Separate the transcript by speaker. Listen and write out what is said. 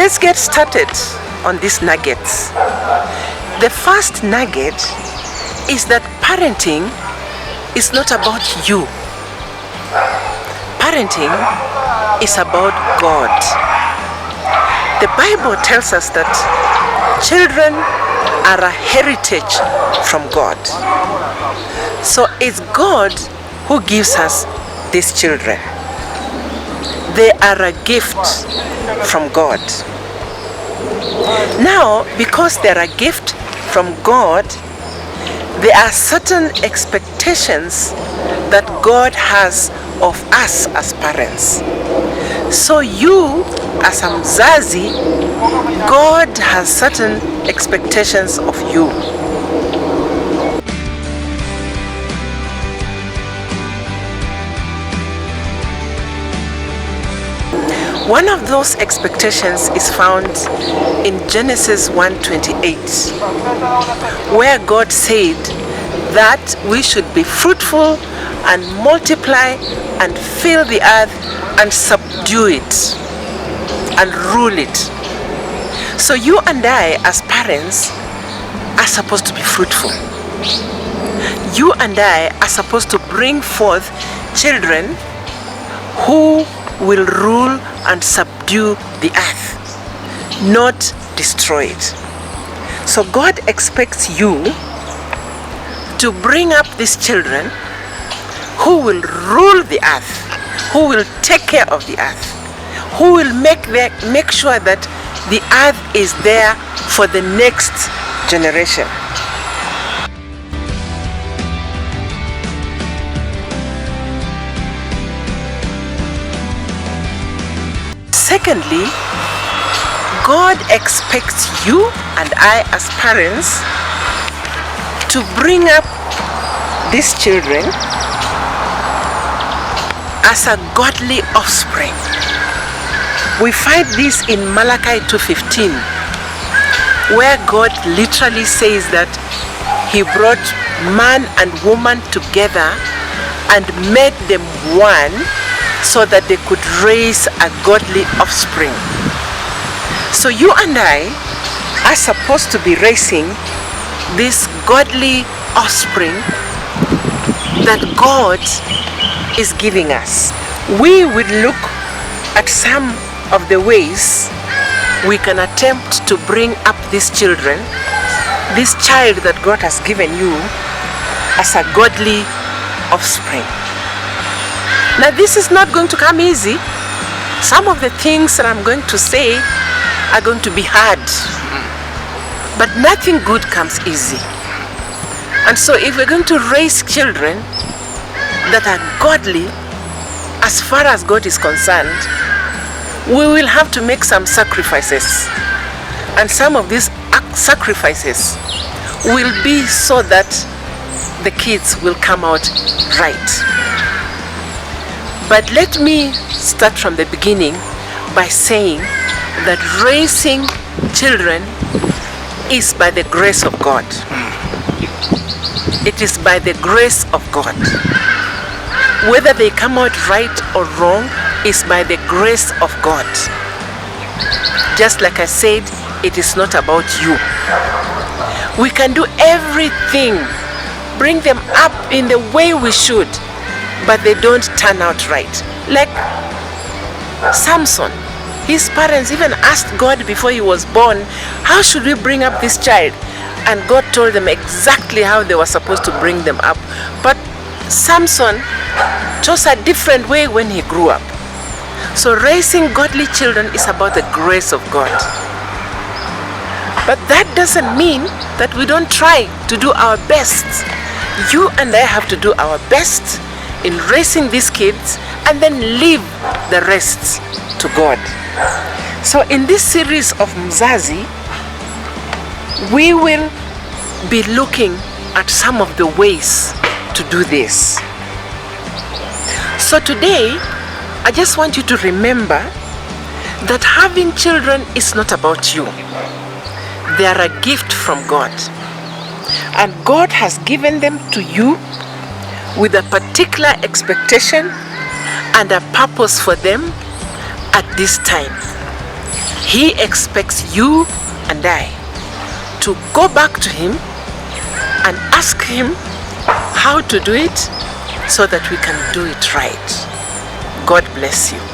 Speaker 1: let's get started on these nuggets. The first nugget is that parenting is not about you. Parenting is about God. The Bible tells us that children are a heritage from God. So it's God who gives us these children. They are a gift from God. Now, because they're a gift from God, there are certain expectations that God has of us as parents. So you, as a Mzazi, God has certain expectations of you. One of those expectations is found in Genesis 1:28, where God said that we should be fruitful and multiply and fill the earth and subdue it and rule it. So you and I as parents are supposed to be fruitful. You and I are supposed to bring forth children who will rule and subdue the earth, not destroy it. So God expects you to bring up these children who will rule the earth, who will take care of the earth, who will make sure that the earth is there for the next generation. Secondly, God expects you and I as parents to bring up these children as a godly offspring. We find this in Malachi 2:15, where God literally says that He brought man and woman together and made them one so that they could raise a godly offspring. So you and I are supposed to be raising this godly offspring that God is giving us. We will look at some of the ways we can attempt to bring up these children, this child that God has given you, as a godly offspring. Now, this is not going to come easy. Some of the things that I'm going to say are going to be hard, but nothing good comes easy. And so if we're going to raise children that are godly, as far as God is concerned, we will have to make some sacrifices. And some of these sacrifices will be so that the kids will come out right. But let me start from the beginning by saying that raising children is by the grace of God. It is by the grace of God. Whether they come out right or wrong is by the grace of God. Just like I said, it is not about you. We can do everything, bring them up in the way we should, but they don't turn out right. Like Samson, his parents even asked God before he was born, how should we bring up this child? And God told them exactly how they were supposed to bring them up. But Samson chose a different way when he grew up. So raising godly children is about the grace of God. But that doesn't mean that we don't try to do our best. You and I have to do our best in raising these kids and then leave the rest to God. So in this series of Mzazi, we will be looking at some of the ways to do this. So today, I just want you to remember that having children is not about you. They are a gift from God. And God has given them to you with a particular expectation and a purpose for them at this time. He expects you and I to go back to him and ask him how to do it so that we can do it right. God bless you.